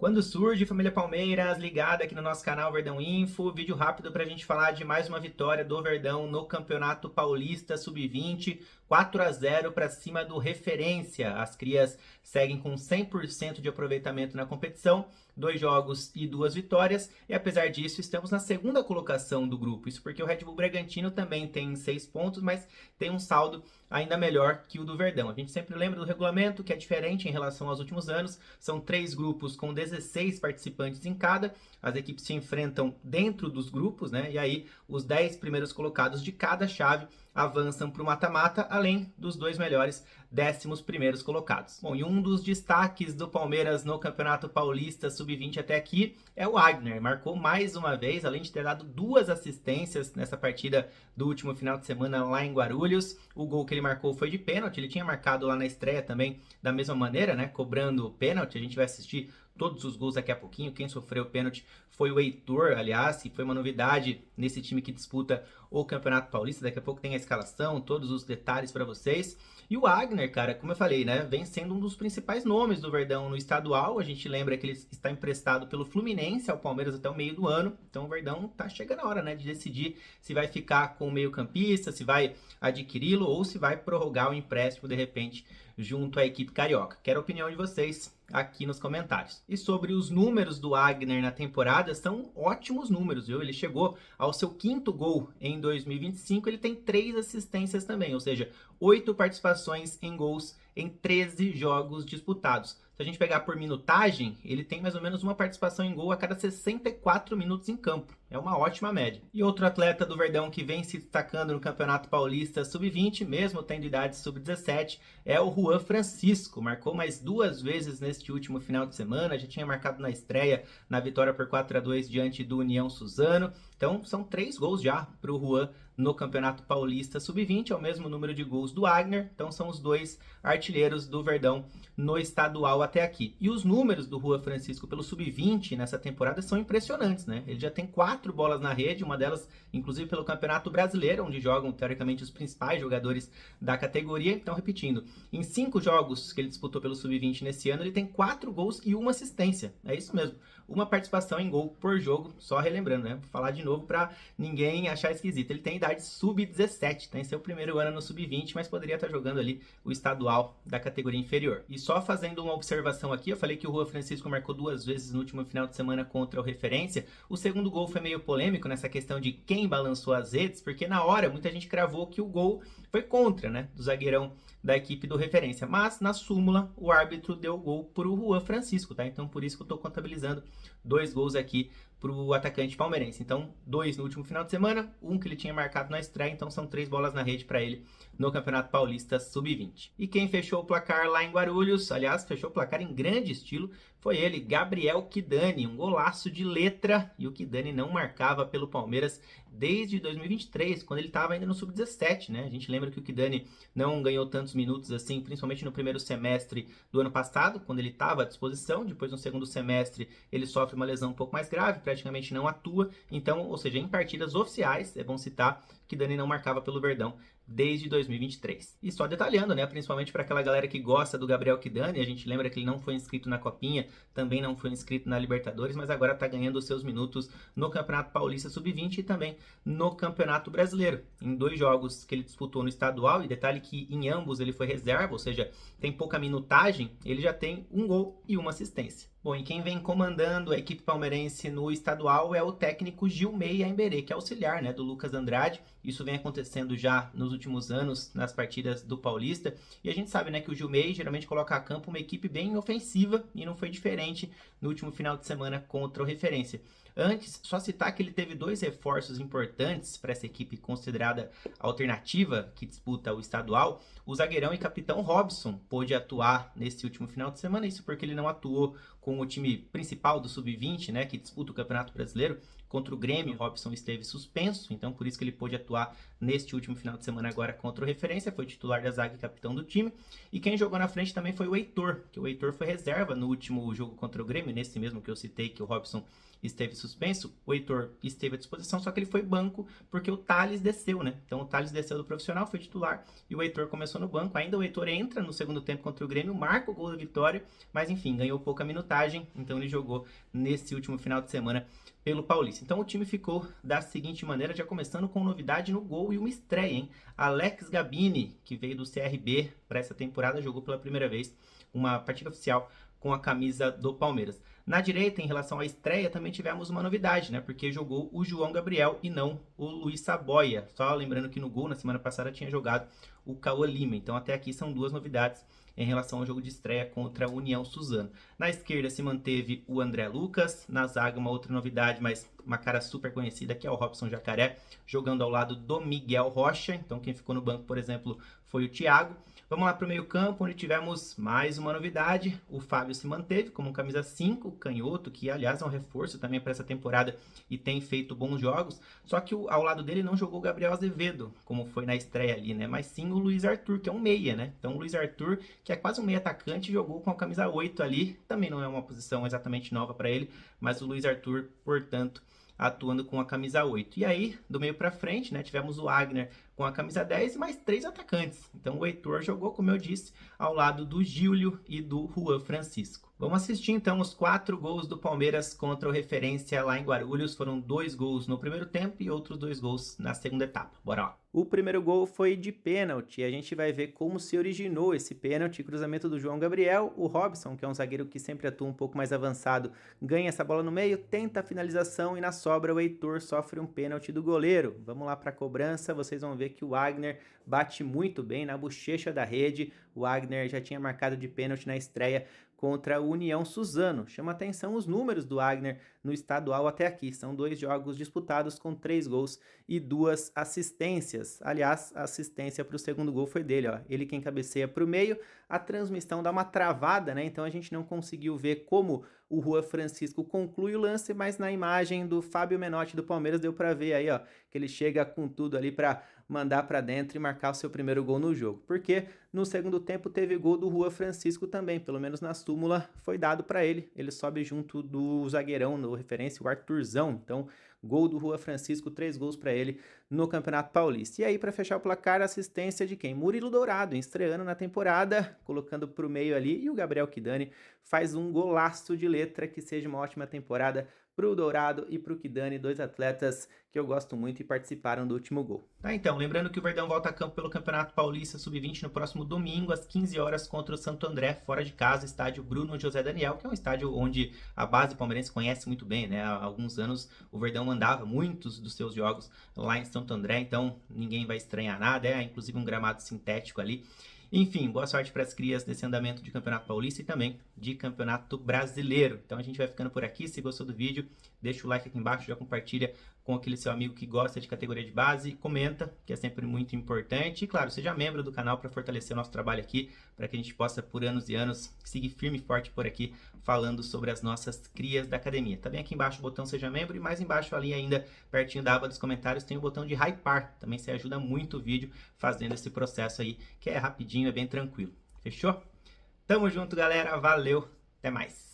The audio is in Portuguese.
Quando surge, família Palmeiras, ligada aqui no nosso canal Verdão Info, vídeo rápido para a gente falar de mais uma vitória do Verdão no Campeonato Paulista Sub-20, 4-0 para cima do Referência. As crias seguem com 100% de aproveitamento na competição, 2 jogos e 2 vitórias, e apesar disso estamos na segunda colocação do grupo, isso porque o Red Bull Bragantino também tem 6 pontos, mas tem um saldo ainda melhor que o do Verdão. A gente sempre lembra do regulamento, que é diferente em relação aos últimos anos, são 3 grupos com 16 participantes em cada, as equipes se enfrentam dentro dos grupos, né? E aí os 10 primeiros colocados de cada chave avançam para o mata-mata, além dos 2 melhores 11º primeiros colocados. Bom, e um dos destaques do Palmeiras no Campeonato Paulista Sub-20 até aqui é o Wagner. Marcou mais uma vez, além de ter dado 2 assistências nessa partida do último final de semana lá em Guarulhos. O gol que ele marcou foi de pênalti, ele tinha marcado lá na estreia também da mesma maneira, né? Cobrando o pênalti. A gente vai assistir todos os gols daqui a pouquinho. Quem sofreu o pênalti foi o Heitor, aliás, que foi uma novidade nesse time que disputa o Campeonato Paulista. Daqui a pouco tem a escalação, todos os detalhes para vocês. E o Wagner, cara, como eu falei, né, vem sendo um dos principais nomes do Verdão no estadual. A gente lembra que ele está emprestado pelo Fluminense ao Palmeiras até o meio do ano. Então o Verdão tá chegando a hora, né, de decidir se vai ficar com o meio-campista, se vai adquiri-lo ou se vai prorrogar o empréstimo de repente junto à equipe carioca. Quero a opinião de vocês aqui nos comentários. E sobre os números do Wagner na temporada, são ótimos números, viu? Ele chegou ao seu 5º gol em 2025, ele tem 3 assistências também, ou seja, 8 participações em gols em 13 jogos disputados. Se a gente pegar por minutagem, ele tem mais ou menos uma participação em gol a cada 64 minutos em campo. É uma ótima média. E outro atleta do Verdão que vem se destacando no Campeonato Paulista Sub-20, mesmo tendo idade sub-17, é o Juan Francisco. Marcou mais 2 vezes neste último final de semana, já tinha marcado na estreia na vitória por 4-2 diante do União Suzano. Então são 3 gols já para o Juan no Campeonato Paulista Sub-20, é o mesmo número de gols do Wagner, então são os 2 artilheiros do Verdão no estadual até aqui. E os números do Juan Francisco pelo Sub-20 nessa temporada são impressionantes, né? Ele já tem 4 bolas na rede, uma delas inclusive pelo Campeonato Brasileiro, onde jogam teoricamente os principais jogadores da categoria. Então, repetindo, em 5 jogos que ele disputou pelo Sub-20 nesse ano, ele tem 4 gols e 1 assistência. É isso mesmo, uma participação em gol por jogo, só relembrando, né? Vou falar de novo para ninguém achar esquisito. Ele tem idade sub-17, tem seu primeiro ano no sub-20, mas poderia estar jogando ali o estadual da categoria inferior. E só fazendo uma observação aqui, eu falei que o Juan Francisco marcou 2 vezes no último final de semana contra o Referência. O segundo gol foi meio polêmico nessa questão de quem balançou as redes, porque na hora muita gente cravou que o gol foi contra, né, do zagueirão da equipe do Referência, mas na súmula o árbitro deu o gol para o Juan Francisco, tá? Então por isso que eu estou contabilizando 2 gols aqui para o atacante palmeirense. Então 2 no último final de semana, 1 que ele tinha marcado na estreia, então são 3 bolas na rede para ele no Campeonato Paulista Sub-20. E quem fechou o placar lá em Guarulhos, aliás, fechou o placar em grande estilo, foi ele, Gabriel Kidani, um golaço de letra, e o Kidani não marcava pelo Palmeiras desde 2023, quando ele estava ainda no Sub-17, né? A gente lembra que o Kidani não ganhou tantos minutos assim, principalmente no primeiro semestre do ano passado, quando ele estava à disposição. Depois no segundo semestre ele sofre uma lesão um pouco mais grave, praticamente não atua, então, ou seja, em partidas oficiais, é bom citar, Kidani não marcava pelo Verdão desde 2023. E só detalhando, né, principalmente para aquela galera que gosta do Gabriel Kidani, a gente lembra que ele não foi inscrito na Copinha, também não foi inscrito na Libertadores, mas agora está ganhando os seus minutos no Campeonato Paulista Sub-20 e também no Campeonato Brasileiro, em 2 jogos que ele disputou no estadual, e detalhe que em ambos ele foi reserva, ou seja, tem pouca minutagem, ele já tem 1 gol e 1 assistência. Bom, e quem vem comandando a equipe palmeirense no estadual é o técnico Gilmey Aimberê, que é auxiliar, né, do Lucas Andrade. Isso vem acontecendo já nos últimos anos nas partidas do Paulista. E a gente sabe, né, que o Gilmey geralmente coloca a campo uma equipe bem ofensiva e não foi diferente no último final de semana contra o Referência. Antes, só citar que ele teve 2 reforços importantes para essa equipe considerada alternativa que disputa o estadual. O zagueirão e capitão Robson pôde atuar nesse último final de semana, isso porque ele não atuou com o time principal do Sub-20, né, que disputa o Campeonato Brasileiro. Contra o Grêmio, o Robson esteve suspenso, então por isso que ele pôde atuar neste último final de semana agora contra o Referência, foi titular da zaga e capitão do time. E quem jogou na frente também foi o Heitor, que o Heitor foi reserva no último jogo contra o Grêmio, nesse mesmo que eu citei, que o Robson esteve suspenso. O Heitor esteve à disposição, só que ele foi banco porque o Thales desceu, né? Então o Thales desceu do profissional, foi titular, e o Heitor começou no banco. Ainda o Heitor entra no segundo tempo contra o Grêmio, marca o gol da vitória, mas enfim, ganhou pouca minutagem. viagem, então ele jogou nesse último final de semana pelo Paulista. Então o time ficou da seguinte maneira, já começando com novidade no gol e uma estreia, hein? Alex Gabini, que veio do CRB para essa temporada, jogou pela primeira vez uma partida oficial com a camisa do Palmeiras. Na direita, em relação à estreia, também tivemos uma novidade, né? Porque jogou o João Gabriel e não o Luiz Saboia. Só lembrando que no gol, na semana passada, tinha jogado o Cauã Lima. Então até aqui são duas novidades em relação ao jogo de estreia contra a União Suzano. Na esquerda se manteve o André Lucas, na zaga uma outra novidade, mas uma cara super conhecida, que é o Robson Jacaré, jogando ao lado do Miguel Rocha. Então quem ficou no banco, por exemplo, foi o Thiago. Vamos lá para o meio campo, onde tivemos mais uma novidade. O Fábio se manteve como camisa 5, canhoto, que aliás é um reforço também para essa temporada e tem feito bons jogos. Só que ao lado dele não jogou o Gabriel Azevedo, como foi na estreia ali, né? Mas sim o Luiz Arthur, que é um meia, né? Então o Luiz Arthur, que é quase um meia atacante, jogou com a camisa 8 ali. Também não é uma posição exatamente nova para ele, mas o Luiz Arthur, portanto, atuando com a camisa 8. E aí, do meio para frente, né, tivemos o Wagner com a camisa 10 e mais 3 atacantes. Então o Heitor jogou, como eu disse, ao lado do Gílio e do Juan Francisco. Vamos assistir então os 4 gols do Palmeiras contra o Referência lá em Guarulhos. Foram 2 gols no primeiro tempo e outros 2 gols na segunda etapa. Bora lá. O primeiro gol foi de pênalti. A gente vai ver como se originou esse pênalti. Cruzamento do João Gabriel. O Robson, que é um zagueiro que sempre atua um pouco mais avançado, ganha essa bola no meio, tenta a finalização e na sobra o Heitor sofre um pênalti do goleiro. Vamos lá para a cobrança. Vocês vão ver que o Wagner bate muito bem na bochecha da rede. O Wagner já tinha marcado de pênalti na estreia contra a União Suzano. Chama atenção os números do Wagner no estadual até aqui. São 2 jogos disputados com 3 gols e 2 assistências. Aliás, a assistência para o segundo gol foi dele, ó. Ele quem cabeceia para o meio. A transmissão dá uma travada, né? Então a gente não conseguiu ver como o Juan Francisco conclui o lance, mas na imagem do Fábio Menotti do Palmeiras deu para ver aí, ó, que ele chega com tudo ali para mandar para dentro e marcar o seu primeiro gol no jogo. Porque no segundo tempo teve gol do Juan Francisco também, pelo menos na súmula foi dado para ele. Ele sobe junto do zagueirão, no referência, o Arthurzão. Então, gol do Juan Francisco, 3 gols para ele no Campeonato Paulista. E aí, para fechar o placar, assistência de quem? Murilo Dourado, estreando na temporada, colocando para o meio ali. E o Gabriel Kidani faz um golaço de letra. Que seja uma ótima temporada para o Dourado e para o Kidani, 2 atletas que eu gosto muito e participaram do último gol. Tá, então, lembrando que o Verdão volta a campo pelo Campeonato Paulista Sub-20 no próximo domingo, às 15 horas, contra o Santo André, fora de casa, estádio Bruno José Daniel, que é um estádio onde a base palmeirense conhece muito bem, né? Há alguns anos o Verdão mandava muitos dos seus jogos lá em Santo André, então ninguém vai estranhar nada, é inclusive um gramado sintético ali. Enfim, boa sorte para as crias desse andamento de Campeonato Paulista e também de Campeonato Brasileiro. Então a gente vai ficando por aqui. Se gostou do vídeo, deixa o like aqui embaixo, já compartilha com aquele seu amigo que gosta de categoria de base, comenta, que é sempre muito importante. E claro, seja membro do canal para fortalecer o nosso trabalho aqui, para que a gente possa por anos e anos seguir firme e forte por aqui, falando sobre as nossas crias da academia. Tá bem aqui embaixo o botão seja membro e mais embaixo ali ainda, pertinho da aba dos comentários, tem o botão de hypar. Também você ajuda muito o vídeo fazendo esse processo aí, que é rapidinho, é bem tranquilo. Fechou? Tamo junto, galera. Valeu. Até mais.